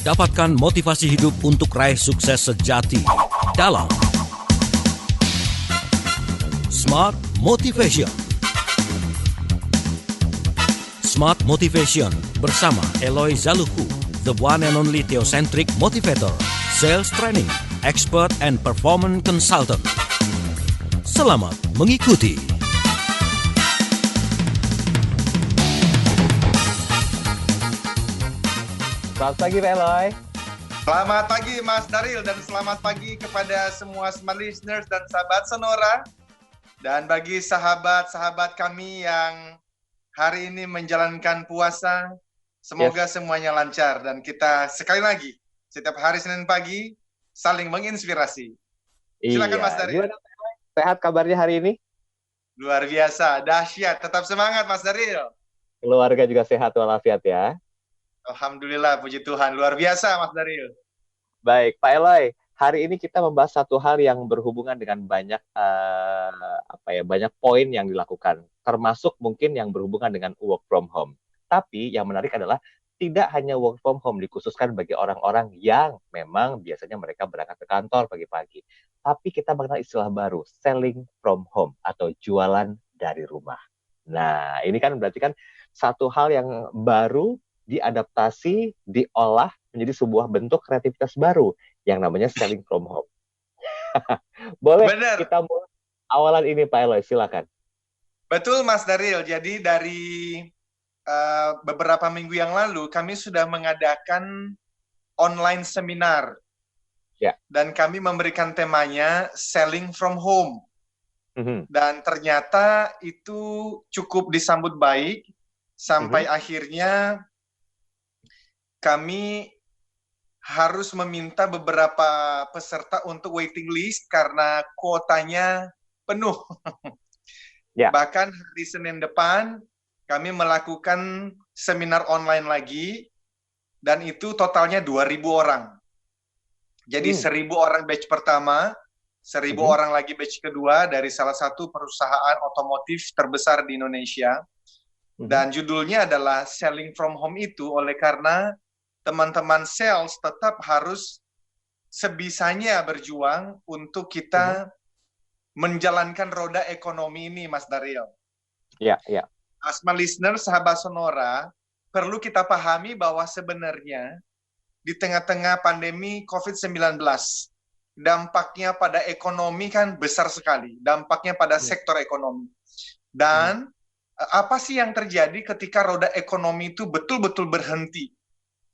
Dapatkan motivasi hidup untuk raih sukses sejati dalam Smart Motivation. Smart Motivation bersama Eloy Zaluhu, the one and only theocentric motivator, sales training, expert and performance consultant. Selamat mengikuti. Selamat pagi, Pak Eloy. Selamat pagi, Mas Daril, dan selamat pagi kepada semua smart listeners dan sahabat Sonora. Dan bagi sahabat-sahabat kami yang hari ini menjalankan puasa, semoga semuanya lancar. Dan kita sekali lagi, setiap hari Senin pagi, saling menginspirasi. Silakan, Mas Daril. Gimana, sehat kabarnya hari ini? Luar biasa, dahsyat. Tetap semangat, Mas Daril. Keluarga juga sehat walafiat ya. Alhamdulillah, puji Tuhan. Luar biasa, Mas Daril. Baik, Pak Eloy. Hari ini kita membahas satu hal yang berhubungan dengan banyak banyak poin yang dilakukan, termasuk mungkin yang berhubungan dengan work from home. Tapi yang menarik adalah tidak hanya work from home dikhususkan bagi orang-orang yang memang biasanya mereka berangkat ke kantor pagi-pagi. Tapi kita mengenal istilah baru, selling from home atau jualan dari rumah. Nah, ini kan berarti kan satu hal yang baru diadaptasi, diolah menjadi sebuah bentuk kreativitas baru yang namanya selling from home. Boleh Benar. kita mulai awalan ini, Pak Eloy, silakan. Betul, Mas Daril. Jadi dari beberapa minggu yang lalu kami sudah mengadakan online seminar. Ya. Dan kami memberikan temanya selling from home. Dan ternyata itu cukup disambut baik sampai akhirnya kami harus meminta beberapa peserta untuk waiting list karena kuotanya penuh. Ya. Bahkan hari Senin depan kami melakukan seminar online lagi dan itu totalnya 2.000 orang. Jadi 1.000 orang batch pertama, 1.000 orang lagi batch kedua dari salah satu perusahaan otomotif terbesar di Indonesia. Dan judulnya adalah selling from home itu oleh karena teman-teman sales tetap harus sebisanya berjuang untuk kita menjalankan roda ekonomi ini, Mas Daril. Ya, ya. Asma listener, sahabat Sonora, perlu kita pahami bahwa sebenarnya di tengah-tengah pandemi COVID-19, dampaknya pada ekonomi kan besar sekali, dampaknya pada sektor ekonomi. Dan apa sih yang terjadi ketika roda ekonomi itu betul-betul berhenti?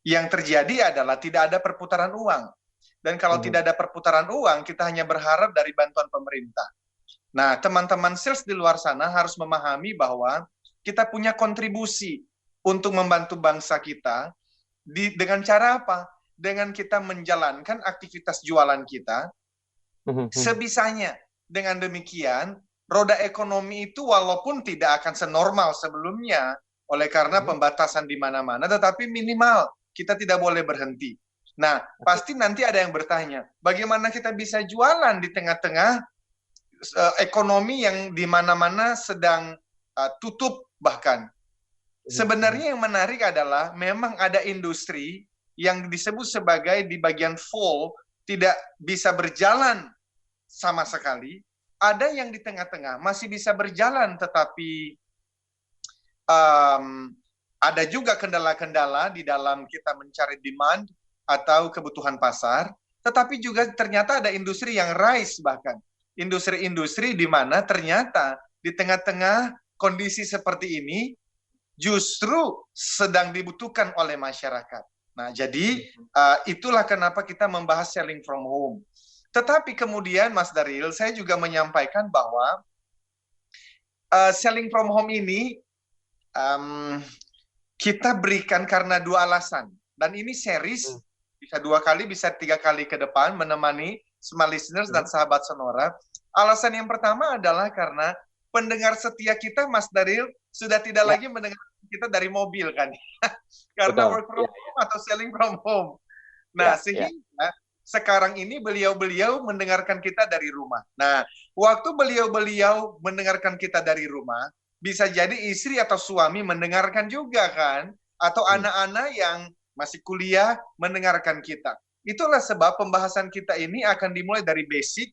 Yang terjadi adalah tidak ada perputaran uang. Dan kalau tidak ada perputaran uang, kita hanya berharap dari bantuan pemerintah. Nah, teman-teman sales di luar sana harus memahami bahwa kita punya kontribusi untuk membantu bangsa kita dengan cara apa? Dengan kita menjalankan aktivitas jualan kita sebisanya. Dengan demikian, roda ekonomi itu walaupun tidak akan senormal sebelumnya oleh karena pembatasan di mana-mana, tetapi minimal kita tidak boleh berhenti. Nah, pasti nanti ada yang bertanya, bagaimana kita bisa jualan di tengah-tengah ekonomi yang di mana-mana sedang tutup bahkan. Sebenarnya yang menarik adalah memang ada industri yang disebut sebagai di bagian full tidak bisa berjalan sama sekali. Ada yang di tengah-tengah masih bisa berjalan, tetapi ada juga kendala-kendala di dalam kita mencari demand atau kebutuhan pasar, tetapi juga ternyata ada industri yang rise bahkan. Industri-industri di mana ternyata di tengah-tengah kondisi seperti ini justru sedang dibutuhkan oleh masyarakat. Nah, jadi itulah kenapa kita membahas selling from home. Tetapi kemudian, Mas Daril, saya juga menyampaikan bahwa selling from home ini kita berikan karena dua alasan. Dan ini series, bisa 2 kali, bisa 3 kali ke depan, menemani smart listeners dan sahabat Sonora. Alasan yang pertama adalah karena pendengar setia kita, Mas Daril, sudah tidak lagi mendengar kita dari mobil kan. Karena work from home atau selling from home. Nah, sehingga sekarang ini beliau-beliau mendengarkan kita dari rumah. Nah, waktu beliau-beliau mendengarkan kita dari rumah, bisa jadi istri atau suami mendengarkan juga kan, atau anak-anak yang masih kuliah, mendengarkan kita. Itulah sebab pembahasan kita ini akan dimulai dari basic,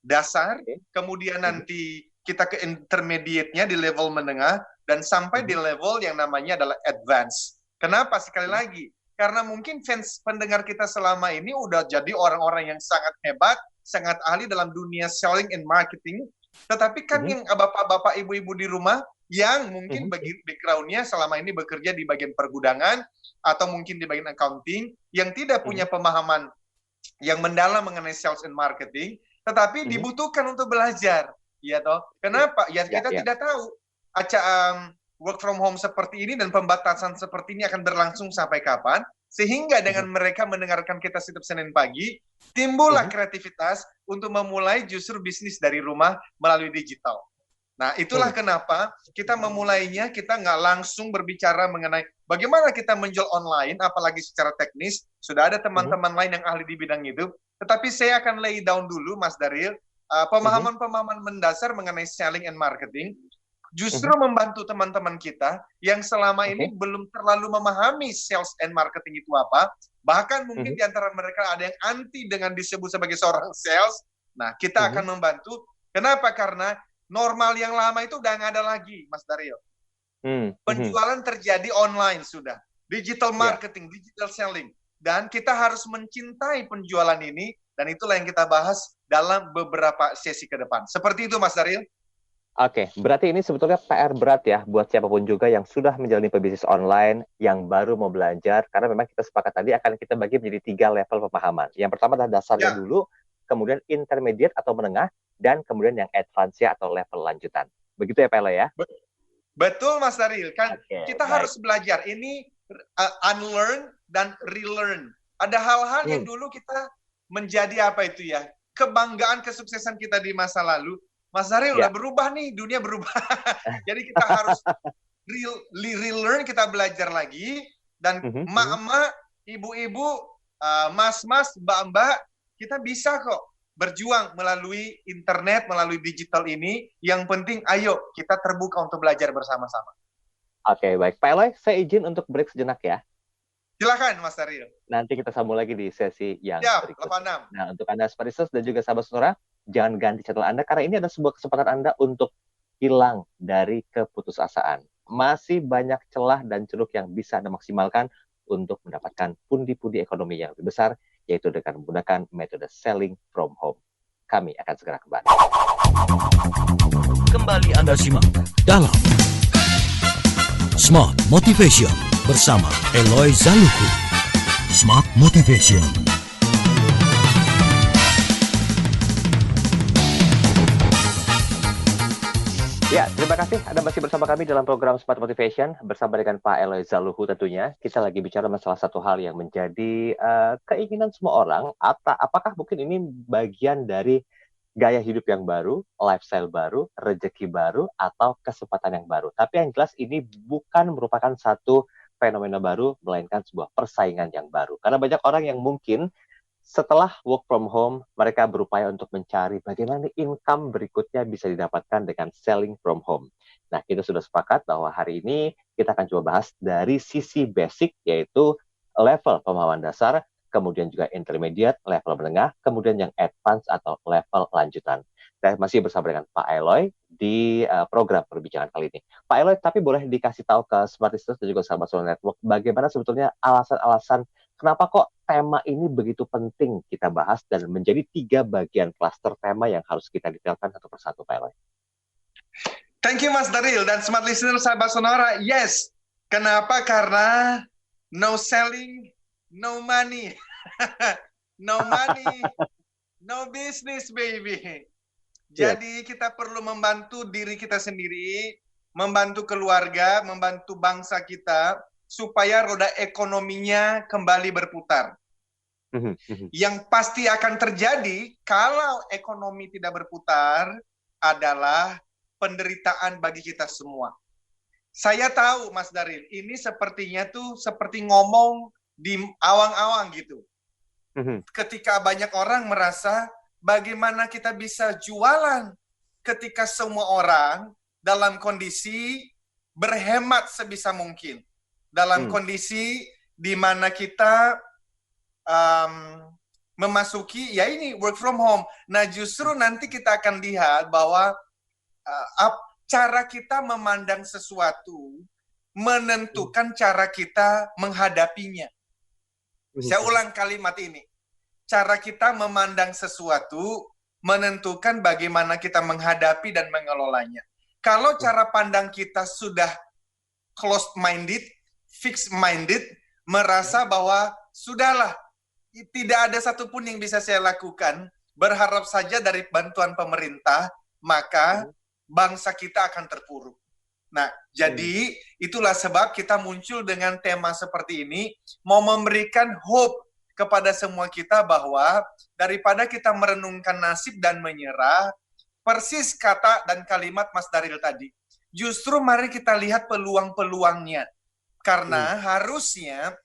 dasar, kemudian nanti kita ke intermediate-nya di level menengah, dan sampai di level yang namanya adalah advance. Kenapa? Sekali lagi, karena mungkin fans pendengar kita selama ini udah jadi orang-orang yang sangat hebat, sangat ahli dalam dunia selling and marketing, tetapi kan yang bapak-bapak, ibu-ibu di rumah, yang mungkin background-nya selama ini bekerja di bagian pergudangan, atau mungkin di bagian accounting, yang tidak punya pemahaman yang mendalam mengenai sales and marketing, tetapi dibutuhkan untuk belajar, ya toh. Kenapa? Ya kita tidak tahu work from home seperti ini dan pembatasan seperti ini akan berlangsung sampai kapan, sehingga dengan mereka mendengarkan kita setiap Senin pagi, timbullah kreativitas untuk memulai justru bisnis dari rumah melalui digital. Nah, itulah kenapa kita memulainya, kita nggak langsung berbicara mengenai bagaimana kita menjual online, apalagi secara teknis, sudah ada teman-teman lain yang ahli di bidang itu, tetapi saya akan lay down dulu, Mas Daryl, pemahaman-pemahaman mendasar mengenai selling and marketing, justru membantu teman-teman kita yang selama ini belum terlalu memahami sales and marketing itu apa, bahkan mungkin di antara mereka ada yang anti dengan disebut sebagai seorang sales. Nah, kita akan membantu. Kenapa? Karena normal yang lama itu udah nggak ada lagi, Mas Daryl. Penjualan terjadi online sudah. Digital marketing, digital selling. Dan kita harus mencintai penjualan ini, dan itulah yang kita bahas dalam beberapa sesi ke depan. Seperti itu, Mas Daryl. Oke, berarti ini sebetulnya PR berat ya buat siapapun juga yang sudah menjalani pebisnis online, yang baru mau belajar, karena memang kita sepakat tadi akan kita bagi menjadi 3 level pemahaman. Yang pertama adalah dasarnya dulu, kemudian intermediate atau menengah, dan kemudian yang advance atau level lanjutan. Begitu ya, Pele ya? Betul, Mas Daryl. Kan kita harus belajar. Ini unlearn dan relearn. Ada hal-hal yang dulu kita menjadi apa itu ya? Kebanggaan kesuksesan kita di masa lalu. Mas Daryl udah berubah nih, dunia berubah. Jadi kita harus relearn, kita belajar lagi. Dan emak-emak, ibu-ibu, mas-mas, mbak-mbak, kita bisa kok berjuang melalui internet, melalui digital ini. Yang penting, ayo kita terbuka untuk belajar bersama-sama. Oke, baik. Pak Eloy, saya izin untuk break sejenak ya. Silakan, Mas Daryl. Nanti kita sambung lagi di sesi yang86. berikutnya. Nah, untuk Anda Sparisers dan juga sahabat Sonora, jangan ganti channel Anda, karena ini adalah sebuah kesempatan Anda untuk hilang dari keputusasaan. Masih banyak celah dan ceruk yang bisa Anda maksimalkan untuk mendapatkan pundi-pundi ekonomi yang lebih besar, yaitu dengan menggunakan metode selling from home. Kami akan segera kembali. Kembali Anda simak dalam Smart Motivation bersama Eloy Zaluku. Smart Motivation. Ya, terima kasih Anda masih bersama kami dalam program Smart Motivation bersama dengan Pak Eloy Zaluhu tentunya. Kita lagi bicara masalah satu hal yang menjadi keinginan semua orang. Apakah mungkin ini bagian dari gaya hidup yang baru, lifestyle baru, rezeki baru, atau kesempatan yang baru. Tapi yang jelas ini bukan merupakan satu fenomena baru, melainkan sebuah persaingan yang baru. Karena banyak orang yang mungkin setelah work from home, mereka berupaya untuk mencari bagaimana income berikutnya bisa didapatkan dengan selling from home. Nah, kita sudah sepakat bahwa hari ini kita akan coba bahas dari sisi basic, yaitu level pemahaman dasar, kemudian juga intermediate, level menengah, kemudian yang advance atau level lanjutan. Saya masih bersama dengan Pak Eloy di program perbincangan kali ini. Pak Eloy, tapi boleh dikasih tahu ke Smartistas dan juga sahabat Sonora Network, bagaimana sebetulnya alasan-alasan kenapa kok tema ini begitu penting kita bahas dan menjadi 3 bagian klaster tema yang harus kita detailkan satu persatu, Pak Eloy. Thank you, Mas Daryl dan Smart Listener sahabat Sonora. Yes, kenapa? Karena no selling, no money. No money, no business, baby. Jadi kita perlu membantu diri kita sendiri, membantu keluarga, membantu bangsa kita, supaya roda ekonominya kembali berputar. Yang pasti akan terjadi kalau ekonomi tidak berputar adalah penderitaan bagi kita semua. Saya tahu, Mas Daryl, ini sepertinya tuh seperti ngomong di awang-awang gitu. Ketika banyak orang merasa bagaimana kita bisa jualan ketika semua orang dalam kondisi berhemat sebisa mungkin. Dalam kondisi di mana kita memasuki ya ini work from home. Nah, justru nanti kita akan lihat bahwa cara kita memandang sesuatu menentukan cara kita menghadapinya. Saya ulang kalimat ini. Cara kita memandang sesuatu menentukan bagaimana kita menghadapi dan mengelolanya. Kalau cara pandang kita sudah closed-minded, fixed-minded, merasa bahwa sudahlah, tidak ada satupun yang bisa saya lakukan, berharap saja dari bantuan pemerintah, maka bangsa kita akan terpuruk. Nah, jadi itulah sebab kita muncul dengan tema seperti ini, mau memberikan hope kepada semua kita bahwa daripada kita merenungkan nasib dan menyerah, persis kata dan kalimat Mas Daril tadi, justru mari kita lihat peluang-peluangnya. Karena harusnya,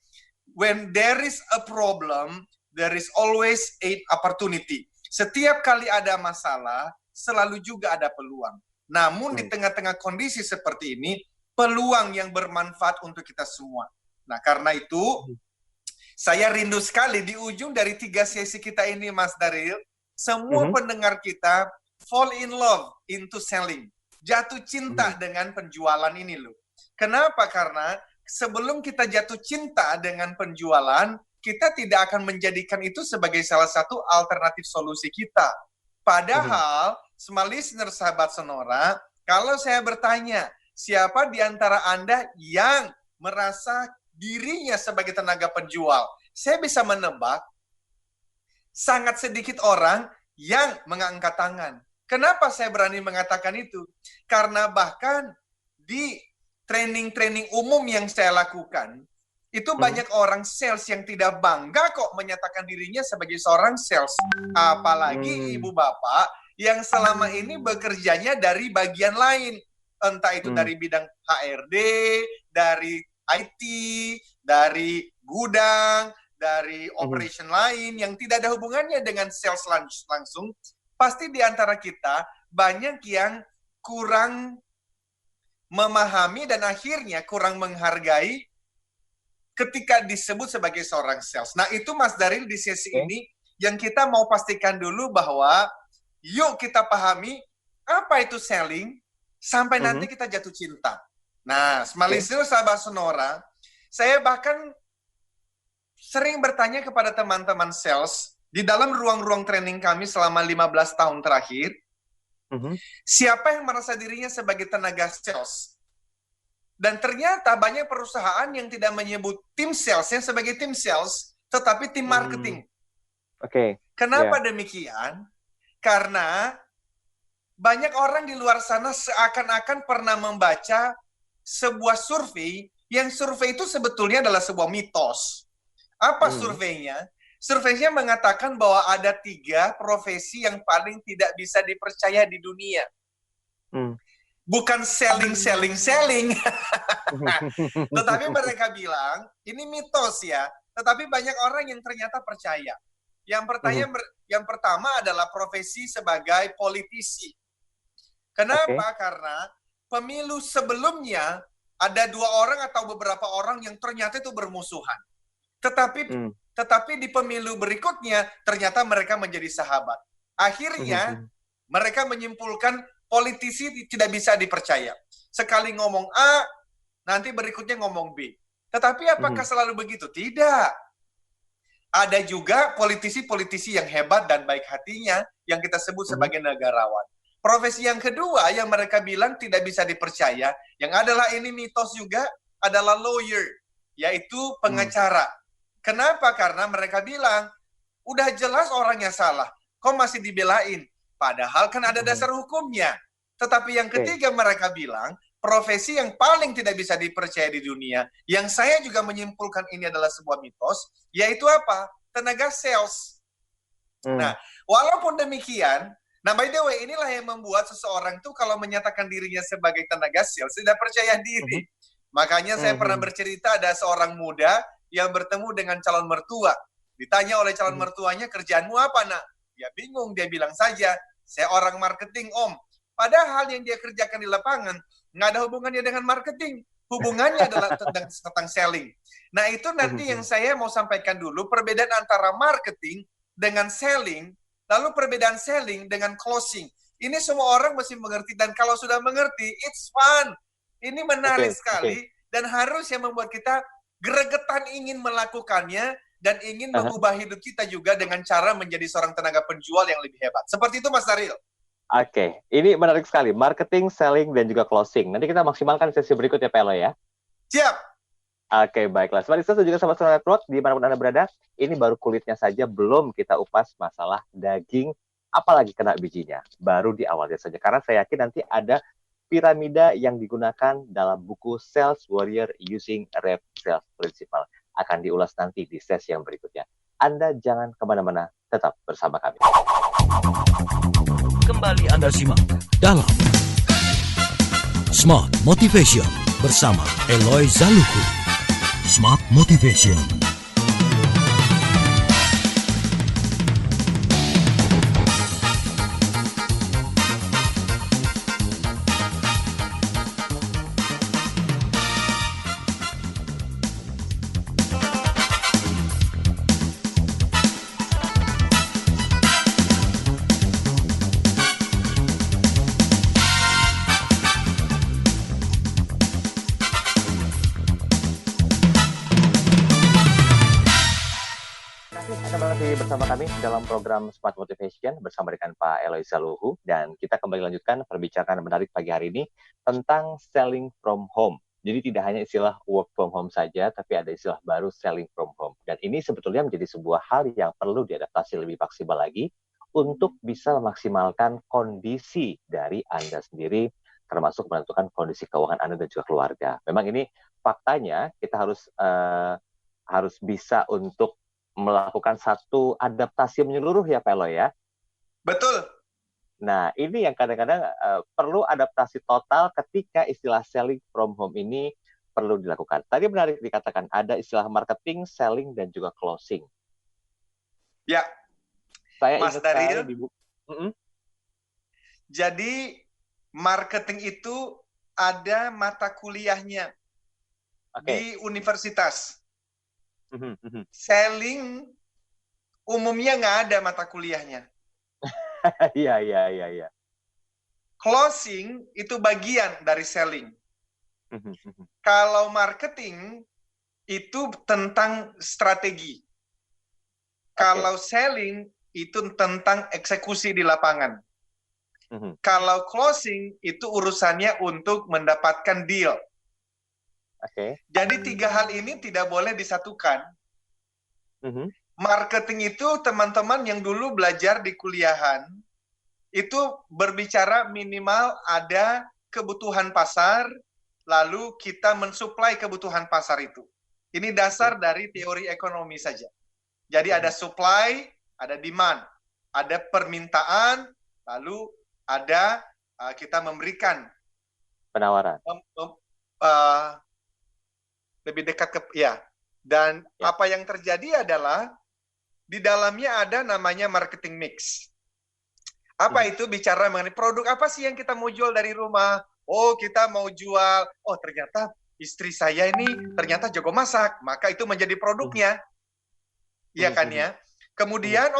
when there is a problem, there is always an opportunity. Setiap kali ada masalah, selalu juga ada peluang. Namun di tengah-tengah kondisi seperti ini, peluang yang bermanfaat untuk kita semua. Nah, karena itu, saya rindu sekali di ujung dari 3 sesi kita ini, Mas Daril, semua pendengar kita fall in love into selling. Jatuh cinta dengan penjualan ini loh. Kenapa? Karena sebelum kita jatuh cinta dengan penjualan, kita tidak akan menjadikan itu sebagai salah satu alternatif solusi kita. Padahal, semua listener sahabat Sonora, kalau saya bertanya, siapa di antara Anda yang merasa dirinya sebagai tenaga penjual? Saya bisa menebak, sangat sedikit orang yang mengangkat tangan. Kenapa saya berani mengatakan itu? Karena bahkan di training-training umum yang saya lakukan, itu banyak orang sales yang tidak bangga kok menyatakan dirinya sebagai seorang sales. Apalagi ibu bapak yang selama ini bekerjanya dari bagian lain. Entah itu dari bidang HRD, dari IT, dari gudang, dari operation lain yang tidak ada hubungannya dengan sales langsung. Pasti di antara kita banyak yang kurang memahami dan akhirnya kurang menghargai ketika disebut sebagai seorang sales. Nah, itu Mas Daril di sesi ini yang kita mau pastikan dulu bahwa yuk kita pahami apa itu selling sampai nanti kita jatuh cinta. Nah, small listener sahabat Sonora, saya bahkan sering bertanya kepada teman-teman sales di dalam ruang-ruang training kami selama 15 tahun terakhir, siapa yang merasa dirinya sebagai tenaga sales? Dan ternyata banyak perusahaan yang tidak menyebut tim salesnya sebagai tim sales, tetapi tim marketing. Kenapa demikian? Karena banyak orang di luar sana seakan-akan pernah membaca sebuah survei, yang survei itu sebetulnya adalah sebuah mitos. Apa surveinya? Surveinya mengatakan bahwa ada 3 profesi yang paling tidak bisa dipercaya di dunia. Bukan selling. Tetapi mereka bilang, ini mitos ya. Tetapi banyak orang yang ternyata percaya. Yang pertama adalah profesi sebagai politisi. Kenapa? Karena pemilu sebelumnya ada 2 orang atau beberapa orang yang ternyata itu bermusuhan. Tetapi di pemilu berikutnya ternyata mereka menjadi sahabat. Akhirnya mereka menyimpulkan politisi tidak bisa dipercaya. Sekali ngomong A, nanti berikutnya ngomong B. Tetapi apakah selalu begitu? Tidak. Ada juga politisi-politisi yang hebat dan baik hatinya yang kita sebut sebagai negarawan. Profesi yang kedua yang mereka bilang tidak bisa dipercaya, yang adalah ini mitos juga, adalah lawyer, yaitu pengacara. Kenapa? Karena mereka bilang, udah jelas orangnya salah, kok masih dibelain? Padahal kan ada dasar hukumnya. Tetapi yang ketiga mereka bilang, profesi yang paling tidak bisa dipercaya di dunia, yang saya juga menyimpulkan ini adalah sebuah mitos, yaitu apa? Tenaga sales. Nah, walaupun demikian, nah by the way, inilah yang membuat seseorang tuh kalau menyatakan dirinya sebagai tenaga sales, tidak percaya diri. Makanya saya pernah bercerita ada seorang muda yang bertemu dengan calon mertua. Ditanya oleh calon mertuanya, kerjaanmu apa, nak? Ya bingung, dia bilang saja, saya orang marketing, Om. Padahal yang dia kerjakan di lapangan nggak ada hubungannya dengan marketing. Hubungannya adalah tentang selling. Nah, itu nanti yang saya mau sampaikan dulu, perbedaan antara marketing dengan selling, lalu perbedaan selling dengan closing. Ini semua orang mesti mengerti, dan kalau sudah mengerti, it's fun. Ini menarik sekali, dan harusnya membuat kita gregetan ingin melakukannya, dan ingin mengubah hidup kita juga dengan cara menjadi seorang tenaga penjual yang lebih hebat. Seperti itu, Mas Daryl. Oke, ini menarik sekali. Marketing, selling, dan juga closing. Nanti kita maksimalkan sesi berikutnya, Pak Eloy, ya. Siap. Oke, baiklah. Sobat Business dan juga Sobat Sonora Network, dimanapun Anda berada, ini baru kulitnya saja, belum kita upas masalah daging, apalagi kena bijinya. Baru di awalnya saja. Karena saya yakin nanti ada piramida yang digunakan dalam buku Sales Warrior Using Rep Sales Principle. Akan diulas nanti di sesi yang berikutnya. Anda jangan kemana-mana, tetap bersama kami. Kembali Anda simak dalam Smart Motivation bersama Eloy Zaluku. Smart Motivation. Bersama kami dalam program Smart Motivation bersama dengan Pak Eloy Zaluku, dan kita kembali lanjutkan perbincangan menarik pagi hari ini tentang selling from home. Jadi tidak hanya istilah work from home saja, tapi ada istilah baru selling from home. Dan ini sebetulnya menjadi sebuah hal yang perlu diadaptasi lebih maksimal lagi untuk bisa memaksimalkan kondisi dari Anda sendiri, termasuk menentukan kondisi keuangan Anda dan juga keluarga. Memang ini faktanya kita harus bisa untuk melakukan satu adaptasi menyeluruh ya Pak Eloy, ya? Betul. Nah, ini yang kadang-kadang perlu adaptasi total ketika istilah selling from home ini perlu dilakukan. Tadi menarik dikatakan ada istilah marketing, selling, dan juga closing. Ya, saya Mas Daryl. di Jadi, marketing itu ada mata kuliahnya di universitas. Selling umumnya nggak ada mata kuliahnya. Iya. Closing itu bagian dari selling. Kalau marketing itu tentang strategi. Kalau selling itu tentang eksekusi di lapangan. Kalau closing itu urusannya untuk mendapatkan deal. Jadi 3 hal ini tidak boleh disatukan. Marketing itu teman-teman yang dulu belajar di kuliahan, itu berbicara minimal ada kebutuhan pasar, lalu kita mensuplai kebutuhan pasar itu. Ini dasar dari teori ekonomi saja. Jadi ada supply, ada demand, ada permintaan, lalu ada kita memberikan penawaran. Lebih dekat ke dan apa yang terjadi adalah di dalamnya ada namanya marketing mix. Apa itu? Bicara mengenai produk apa sih yang kita mau jual dari rumah. Oh, kita mau jual, oh ternyata istri saya ini ternyata jago masak, maka itu menjadi produknya. Iya kan ya? Kemudian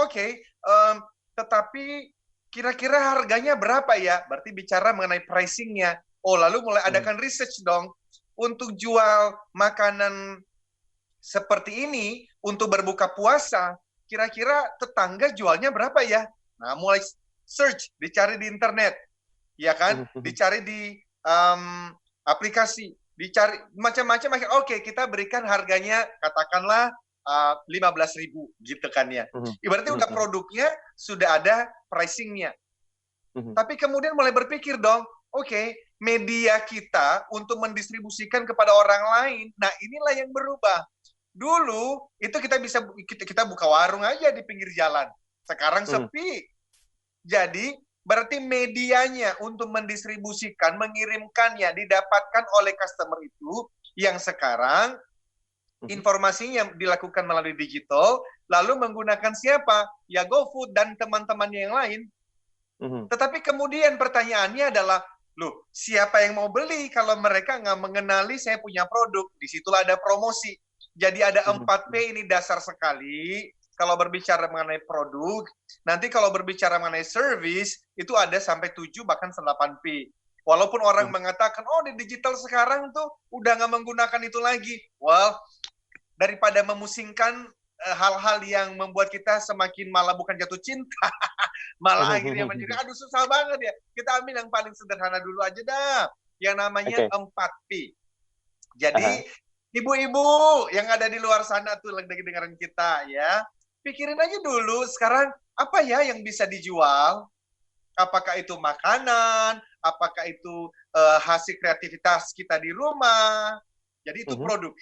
tetapi kira-kira harganya berapa ya? Berarti bicara mengenai pricingnya. Oh, lalu mulai adakan research dong. Untuk jual makanan seperti ini, untuk berbuka puasa, kira-kira tetangga jualnya berapa ya? Nah, mulai search, dicari di internet, ya kan? Dicari di aplikasi, dicari macam-macam. Oke, kita berikan harganya, katakanlah 15.000, gitu kan ya. Ibaratnya udah produknya, sudah ada pricingnya. Tapi kemudian mulai berpikir dong, media kita untuk mendistribusikan kepada orang lain. Nah, inilah yang berubah. Dulu itu kita buka warung aja di pinggir jalan. Sekarang sepi. Jadi berarti medianya untuk mendistribusikan, mengirimkannya didapatkan oleh customer itu yang sekarang informasinya dilakukan melalui digital, lalu menggunakan siapa? Ya GoFood dan teman-temannya yang lain. Tetapi kemudian pertanyaannya adalah, loh, siapa yang mau beli kalau mereka nggak mengenali saya punya produk? Disitulah ada promosi. Jadi ada 4P ini dasar sekali. Kalau berbicara mengenai produk, nanti kalau berbicara mengenai service, itu ada sampai 7 bahkan 8P. Walaupun orang mengatakan, oh di digital sekarang tuh udah nggak menggunakan itu lagi. Well, daripada memusingkan hal-hal yang membuat kita semakin malah bukan jatuh cinta, malah akhirnya menjadi, aduh susah banget ya. Kita ambil yang paling sederhana dulu aja dah, yang namanya 4P. Jadi, ibu-ibu yang ada di luar sana tuh lagi dengerin kita ya, pikirin aja dulu sekarang apa ya yang bisa dijual. Apakah itu makanan, apakah itu hasil kreativitas kita di rumah. Jadi itu produk.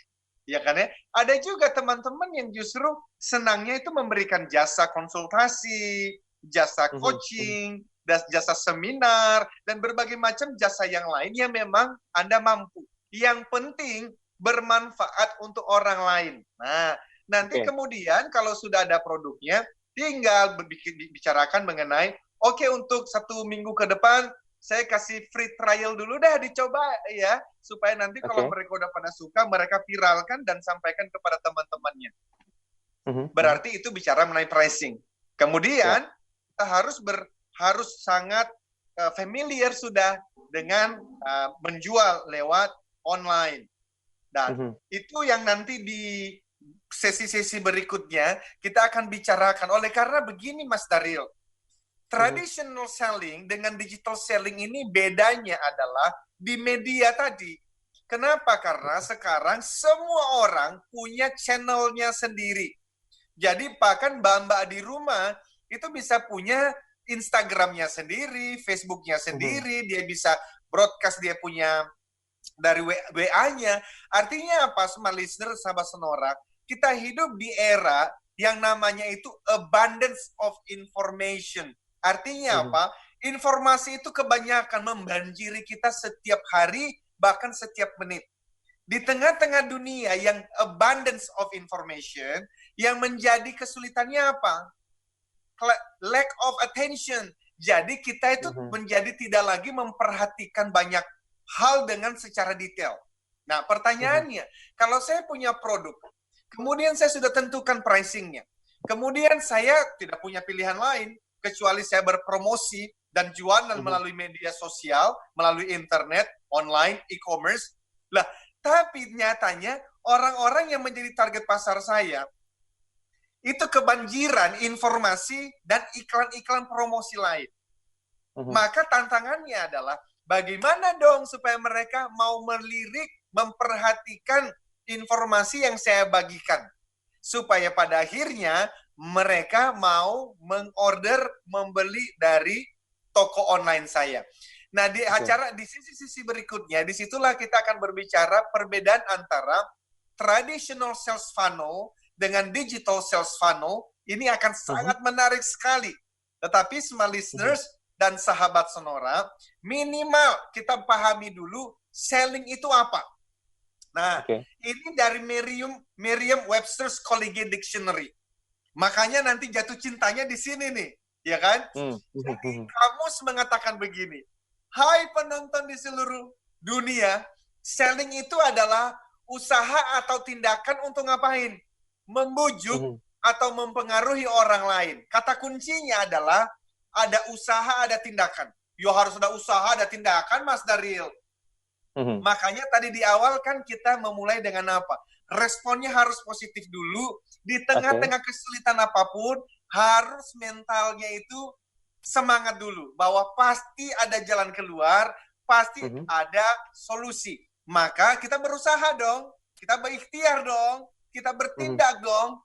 Ya kan ya? Ada juga teman-teman yang justru senangnya itu memberikan jasa konsultasi, jasa coaching, jasa seminar, dan berbagai macam jasa yang lain yang memang Anda mampu. Yang penting bermanfaat untuk orang lain. Nah, nanti kemudian kalau sudah ada produknya, tinggal bicarakan mengenai, oke, untuk 1 minggu ke depan, saya kasih free trial dulu dah, dicoba ya, supaya nanti kalau mereka udah pada suka, mereka viralkan dan sampaikan kepada teman-temannya. Berarti itu bicara mengenai pricing. Kemudian kita harus sangat familiar sudah dengan menjual lewat online. Dan itu yang nanti di sesi-sesi berikutnya kita akan bicarakan. Oleh karena begini Mas Daryl, traditional selling dengan digital selling ini bedanya adalah di media tadi. Kenapa? Karena sekarang semua orang punya channelnya sendiri. Jadi bahkan mbak-mbak di rumah itu bisa punya Instagramnya sendiri, Facebooknya sendiri, dia bisa broadcast, dia punya dari WA-nya. Artinya apa, smart listener, sahabat Sonora? Kita hidup di era yang namanya itu abundance of information. Artinya apa? Informasi itu kebanyakan membanjiri kita setiap hari, bahkan setiap menit. Di tengah-tengah dunia yang abundance of information, yang menjadi kesulitannya apa? Lack of attention. Jadi kita itu menjadi tidak lagi memperhatikan banyak hal dengan secara detail. Nah, pertanyaannya, kalau saya punya produk, kemudian saya sudah tentukan pricing-nya, kemudian saya tidak punya pilihan lain, kecuali saya berpromosi dan jualan melalui media sosial, melalui internet, online, e-commerce. Lah, tapi nyatanya orang-orang yang menjadi target pasar saya itu kebanjiran informasi dan iklan-iklan promosi lain. Maka tantangannya adalah bagaimana dong supaya mereka mau melirik, memperhatikan informasi yang saya bagikan. Supaya pada akhirnya mereka mau mengorder, membeli dari toko online saya. Nah, di acara di sisi-sisi berikutnya, disitulah kita akan berbicara perbedaan antara traditional sales funnel dengan digital sales funnel. Ini akan sangat menarik sekali. Tetapi smart listeners dan sahabat Sonora, minimal kita pahami dulu selling itu apa. Nah, ini dari Merriam-Webster's Collegiate Dictionary. Makanya nanti jatuh cintanya di sini nih, ya kan? Jadi kamus mengatakan begini, hai penonton di seluruh dunia, selling itu adalah usaha atau tindakan untuk ngapain? Membujuk atau mempengaruhi orang lain. Kata kuncinya adalah ada usaha, ada tindakan. Yo, harus ada usaha, ada tindakan, Mas Daryl. Makanya tadi di awal kan kita memulai dengan apa? Responnya harus positif dulu. Di tengah-tengah kesulitan apapun, harus mentalnya itu semangat dulu. Bahwa pasti ada jalan keluar, pasti ada solusi. Maka kita berusaha dong, kita berikhtiar dong, kita bertindak dong.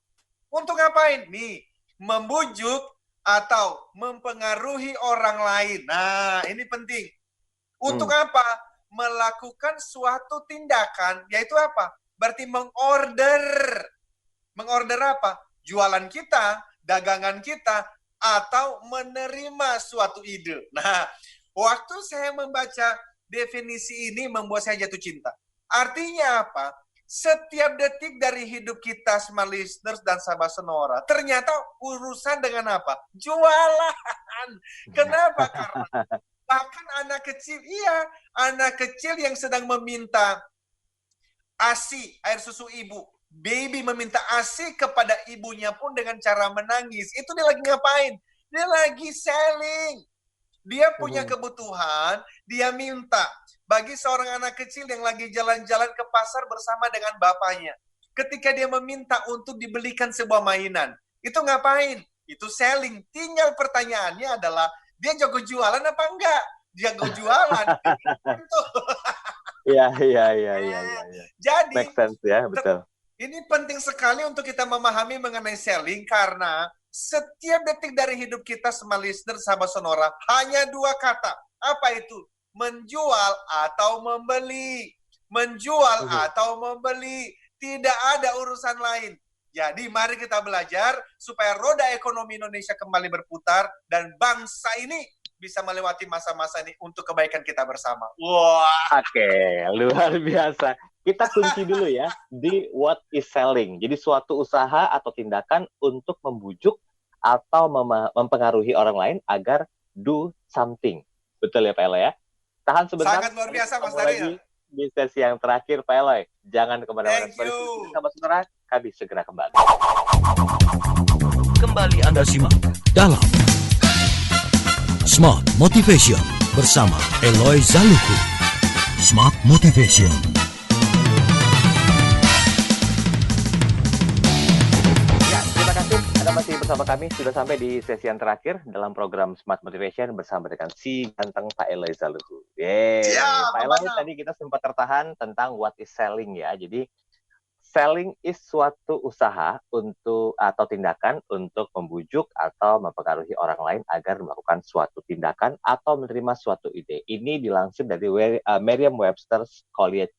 Untuk ngapain? Nih, membujuk atau mempengaruhi orang lain. Nah, ini penting. Untuk apa? Melakukan suatu tindakan, yaitu apa? Berarti mengorder. Mengorder apa? Jualan kita, dagangan kita, atau menerima suatu ide. Nah, waktu saya membaca definisi ini membuat saya jatuh cinta. Artinya apa? Setiap detik dari hidup kita, smart listeners dan sahabat Sonora, ternyata urusan dengan apa? Jualan. Kenapa? Karena bahkan anak kecil, anak kecil yang sedang meminta ASI, air susu ibu. Baby meminta ASI kepada ibunya pun dengan cara menangis. Itu dia lagi ngapain? Dia lagi selling. Dia punya kebutuhan, dia minta. Bagi seorang anak kecil yang lagi jalan-jalan ke pasar bersama dengan bapaknya. Ketika dia meminta untuk dibelikan sebuah mainan. Itu ngapain? Itu selling. Tinggal pertanyaannya adalah, dia jago jualan apa enggak? Jago jualan. Iya. Jadi, make sense ya, betul. Ini penting sekali untuk kita memahami mengenai selling karena setiap detik dari hidup kita sama listener, sahabat Sonora, hanya 2 kata. Apa itu? Menjual atau membeli. Menjual atau membeli. Tidak ada urusan lain. Jadi mari kita belajar supaya roda ekonomi Indonesia kembali berputar dan bangsa ini bisa melewati masa-masa ini untuk kebaikan kita bersama. Wah. Oke, luar biasa. Kita kunci dulu ya di what is selling. Jadi suatu usaha atau tindakan untuk membujuk atau mempengaruhi orang lain agar do something. Betul ya Pak Eloy ya? Tahan sebentar. Sangat luar biasa Mas Daryl. Di sesi yang terakhir Pak Eloy. Jangan kemana-mana. Thank you. Sahabat Sonora, kami segera kembali. Kembali Anda simak dalam Smart Motivation bersama Eloy Zaluku. Smart Motivation. Masih bersama kami, sudah sampai di sesi yang terakhir dalam program Smart Motivation bersama dengan si ganteng Pak Eloy Zaluku. Pak Eloy, tadi kita sempat tertahan tentang what is selling ya. Jadi selling is suatu usaha untuk atau tindakan untuk membujuk atau mempengaruhi orang lain agar melakukan suatu tindakan atau menerima suatu ide. Ini dilansir dari Merriam-Webster's College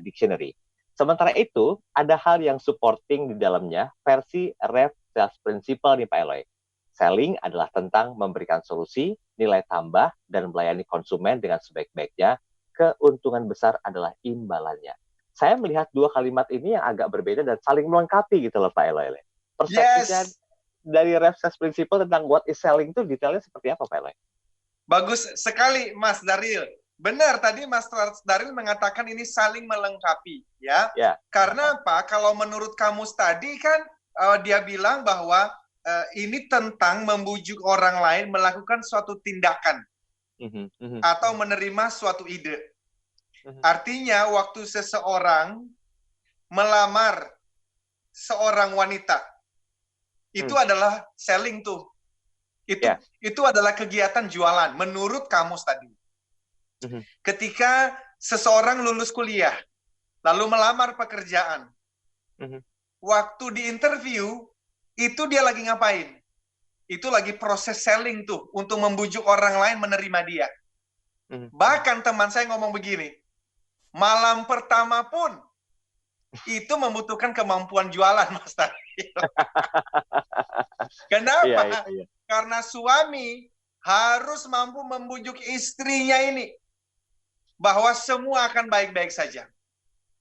Dictionary. Sementara itu, ada hal yang supporting di dalamnya versi Rev Sales Principle nih Pak Eloy. Selling adalah tentang memberikan solusi, nilai tambah, dan melayani konsumen dengan sebaik-baiknya. Keuntungan besar adalah imbalannya. Saya melihat 2 kalimat ini yang agak berbeda dan saling melengkapi gitu loh Pak Eloy. Persepsinya dari Rev Sales Principle tentang what is selling itu detailnya seperti apa Pak Eloy? Bagus sekali Mas Daryl. Benar, tadi Mas Daryl mengatakan ini saling melengkapi, ya. Karena apa? Kalau menurut kamus tadi kan dia bilang bahwa ini tentang membujuk orang lain melakukan suatu tindakan atau menerima suatu ide. Artinya waktu seseorang melamar seorang wanita, itu adalah selling tuh. Itu adalah kegiatan jualan menurut kamus tadi. Ketika seseorang lulus kuliah, lalu melamar pekerjaan, waktu di interview, itu dia lagi ngapain? Itu lagi proses selling tuh, untuk membujuk orang lain menerima dia. Bahkan teman saya ngomong begini, malam pertama pun, itu membutuhkan kemampuan jualan, Mas Tari. Kenapa? Karena suami harus mampu membujuk istrinya ini, bahwa semua akan baik-baik saja.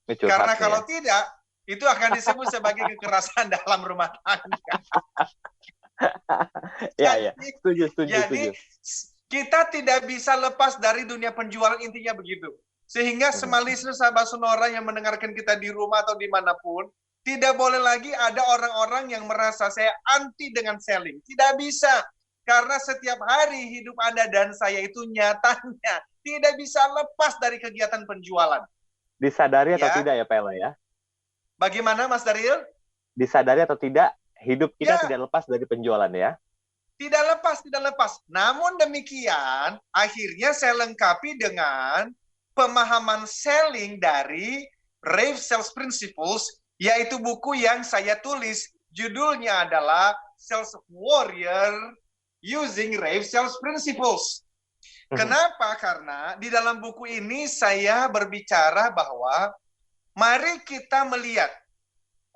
Karena kalau tidak, itu akan disebut sebagai kekerasan dalam rumah tangga. Jadi, kita tidak bisa lepas dari dunia penjualan, intinya begitu. Sehingga semua listener sahabat Sonora yang mendengarkan kita di rumah atau dimanapun, tidak boleh lagi ada orang-orang yang merasa saya anti dengan selling. Tidak bisa. Karena setiap hari hidup Anda dan saya itu nyatanya tidak bisa lepas dari kegiatan penjualan. Disadari atau tidak ya Pak Eloy ya? Bagaimana Mas Daryl? Disadari atau tidak, hidup kita tidak lepas dari penjualan ya? Tidak lepas. Namun demikian, akhirnya saya lengkapi dengan pemahaman selling dari Rev Sales Principles, yaitu buku yang saya tulis. Judulnya adalah Sales Warrior Using Rev Sales Principles. Kenapa? Karena di dalam buku ini saya berbicara bahwa mari kita melihat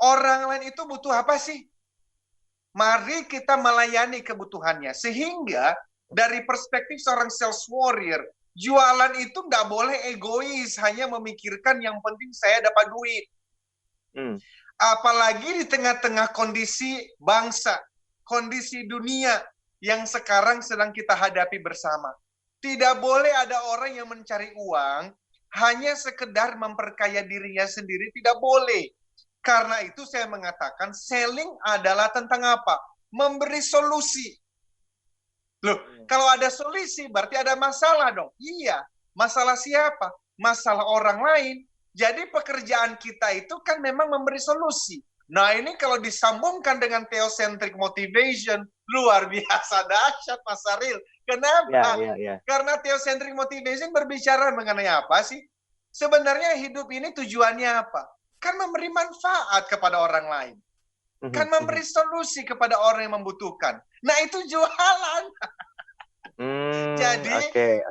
orang lain itu butuh apa sih? Mari kita melayani kebutuhannya. Sehingga dari perspektif seorang sales warrior, jualan itu nggak boleh egois, hanya memikirkan yang penting saya dapat duit. Apalagi di tengah-tengah kondisi bangsa, kondisi dunia yang sekarang sedang kita hadapi bersama. Tidak boleh ada orang yang mencari uang hanya sekedar memperkaya dirinya sendiri, tidak boleh. Karena itu saya mengatakan selling adalah tentang apa? Memberi solusi. Loh, kalau ada solusi berarti ada masalah dong. Iya, masalah siapa? Masalah orang lain. Jadi pekerjaan kita itu kan memang memberi solusi. Nah ini kalau disambungkan dengan theocentric motivation, luar biasa dahsyat Mas Saril. Kenapa? Karena theocentric motivation berbicara mengenai apa sih? Sebenarnya hidup ini tujuannya apa? Kan memberi manfaat kepada orang lain. Kan memberi solusi kepada orang yang membutuhkan. Nah itu jualan. Jadi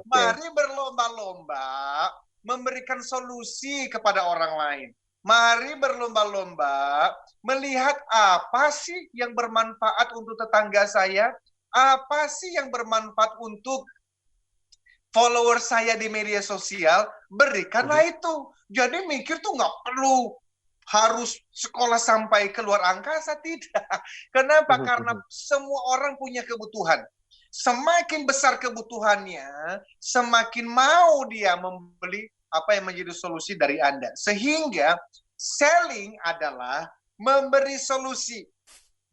mari berlomba-lomba memberikan solusi kepada orang lain. Mari berlomba-lomba melihat apa sih yang bermanfaat untuk tetangga saya, apa sih yang bermanfaat untuk follower saya di media sosial, berikanlah itu. Jadi mikir tuh nggak perlu harus sekolah sampai keluar angkasa, tidak. Kenapa? Karena semua orang punya kebutuhan. Semakin besar kebutuhannya, semakin mau dia membeli apa yang menjadi solusi dari Anda. Sehingga selling adalah memberi solusi,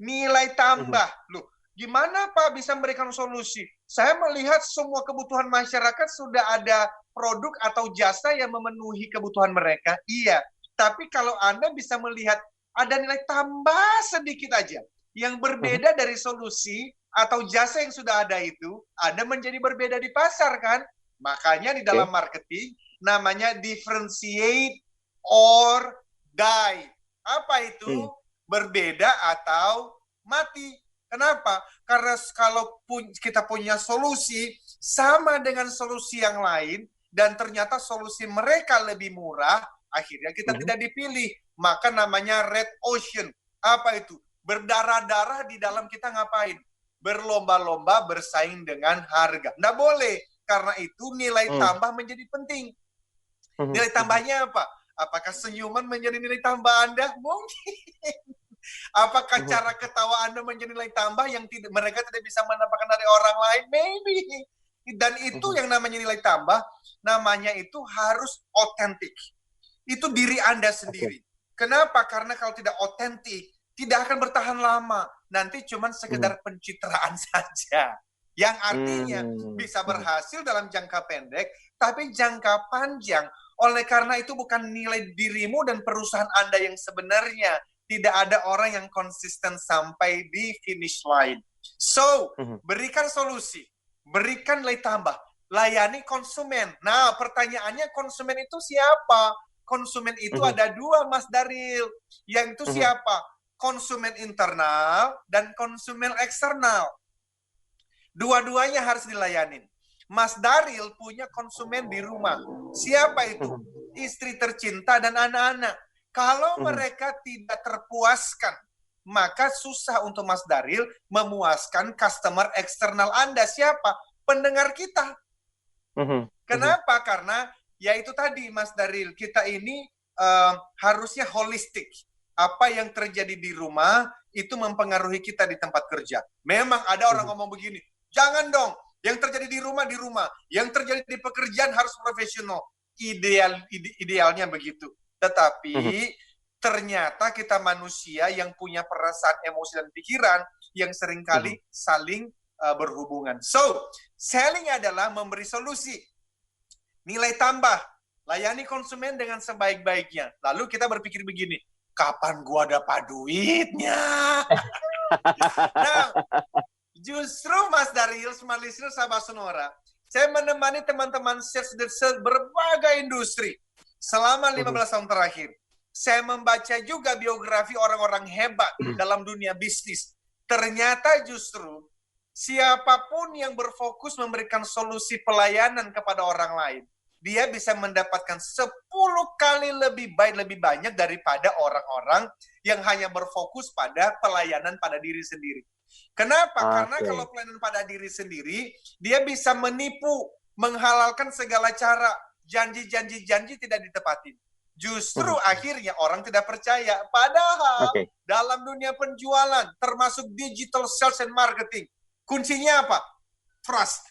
nilai tambah. Loh, gimana Pak bisa memberikan solusi? Saya melihat semua kebutuhan masyarakat sudah ada produk atau jasa yang memenuhi kebutuhan mereka. Iya, tapi kalau Anda bisa melihat ada nilai tambah sedikit aja yang berbeda dari solusi atau jasa yang sudah ada itu, Anda menjadi berbeda di pasar kan? Makanya di dalam marketing namanya differentiate or die. Apa itu? Berbeda atau mati. Kenapa? Karena kalau kita punya solusi sama dengan solusi yang lain dan ternyata solusi mereka lebih murah, akhirnya kita tidak dipilih. Maka namanya red ocean. Apa itu? Berdarah-darah di dalam kita ngapain? Berlomba-lomba bersaing dengan harga. Nggak boleh. Karena itu nilai tambah menjadi penting. Nilai tambahnya apa? Apakah senyuman menjadi nilai tambah Anda? Mungkin. Apakah cara ketawa Anda menjadi nilai tambah yang mereka tidak bisa mendapatkan dari orang lain? Maybe. Dan itu yang namanya nilai tambah, namanya itu harus otentik. Itu diri Anda sendiri. Kenapa? Karena kalau tidak otentik, tidak akan bertahan lama. Nanti cuma sekedar pencitraan saja. Yang artinya bisa berhasil dalam jangka pendek, tapi jangka panjang. Oleh karena itu bukan nilai dirimu dan perusahaan Anda yang sebenarnya. Tidak ada orang yang konsisten sampai di finish line. So, berikan solusi. Berikan nilai tambah. Layani konsumen. Nah, pertanyaannya konsumen itu siapa? Konsumen itu ada dua, Mas Daril. Yang itu siapa? Konsumen internal dan konsumen eksternal. Dua-duanya harus dilayanin. Mas Daril punya konsumen di rumah. Siapa itu? Istri tercinta dan anak-anak. Kalau mereka tidak terpuaskan, maka susah untuk Mas Daril memuaskan customer eksternal Anda. Siapa? Pendengar kita. Kenapa? Karena ya itu tadi Mas Daril, kita ini harusnya holistik. Apa yang terjadi di rumah itu mempengaruhi kita di tempat kerja. Memang ada orang ngomong begini, jangan dong, yang terjadi di rumah, yang terjadi di pekerjaan harus profesional. Idealnya begitu. Tetapi ternyata kita manusia yang punya perasaan, emosi, dan pikiran yang seringkali saling berhubungan. So, selling adalah memberi solusi, nilai tambah, layani konsumen dengan sebaik-baiknya. Lalu kita berpikir begini, kapan gua dapat duitnya? Nah, justru Mas Daril, Smart Listener, sahabat Sonora, saya menemani teman-teman sales berbagai industri selama 15 tahun terakhir. Saya membaca juga biografi orang-orang hebat dalam dunia bisnis. Ternyata justru siapapun yang berfokus memberikan solusi pelayanan kepada orang lain, dia bisa mendapatkan 10 kali lebih baik, lebih banyak daripada orang-orang yang hanya berfokus pada pelayanan pada diri sendiri. Kenapa? Karena kalau pelayanan pada diri sendiri, dia bisa menipu, menghalalkan segala cara, janji tidak ditepati. Justru akhirnya orang tidak percaya. Padahal dalam dunia penjualan, termasuk digital sales and marketing, kuncinya apa? Trust.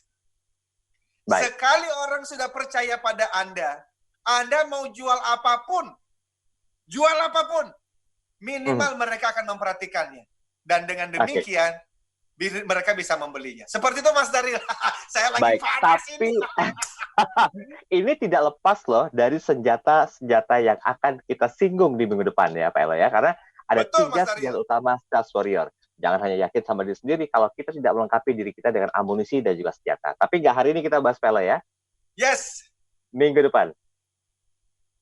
Sekali orang sudah percaya pada Anda Anda mau jual apapun, minimal mereka akan memperhatikannya. Dan dengan demikian, mereka bisa membelinya. Seperti itu Mas Daryl. Saya lagi panas tapi ini tidak lepas loh dari senjata-senjata yang akan kita singgung di minggu depan ya Pak Elo ya. Karena ada 3 senjata utama Sales Warrior. Jangan hanya yakin sama diri sendiri kalau kita tidak melengkapi diri kita dengan amunisi dan juga senjata. Tapi nggak hari ini kita bahas Pak Elo ya. Yes. Minggu depan.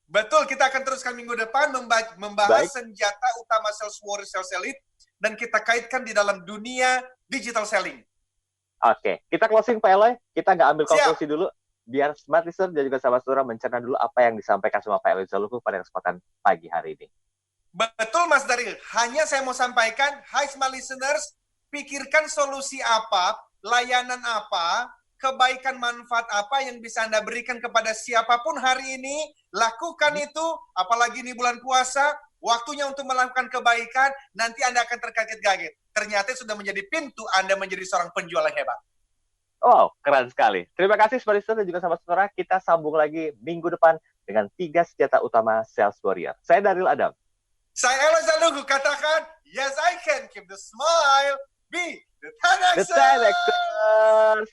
Betul, kita akan teruskan minggu depan membahas senjata utama Sales Warrior, Sales Elite, dan kita kaitkan di dalam dunia digital selling. Oke, kita closing Pak Eloy. Kita nggak ambil konklusi dulu, biar Smart Listener dan juga sahabat saudara mencerna dulu apa yang disampaikan sama Pak Eloy Zaluku pada kesempatan pagi hari ini. Betul Mas Daryl, hanya saya mau sampaikan, hai Smart Listeners, pikirkan solusi apa, layanan apa, kebaikan manfaat apa yang bisa Anda berikan kepada siapapun hari ini, lakukan itu, apalagi ini bulan puasa, waktunya untuk melakukan kebaikan, nanti Anda akan terkaget-kaget. Ternyata sudah menjadi pintu Anda menjadi seorang penjual yang hebat. Wow, keren sekali. Terima kasih Smart Listener dan juga sahabat saudara, kita sambung lagi minggu depan dengan 3 senjata utama Sales Warrior. Saya Daryl Adam. Saya Eloy Zaluku, katakan, yes I can keep the smile, be the 10Xers.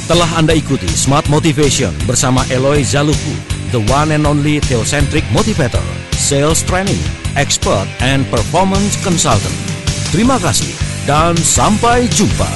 Telah Anda ikuti Smart Motivation bersama Eloy Zaluku, the one and only theocentric motivator, sales training, expert, and performance consultant. Terima kasih dan sampai jumpa.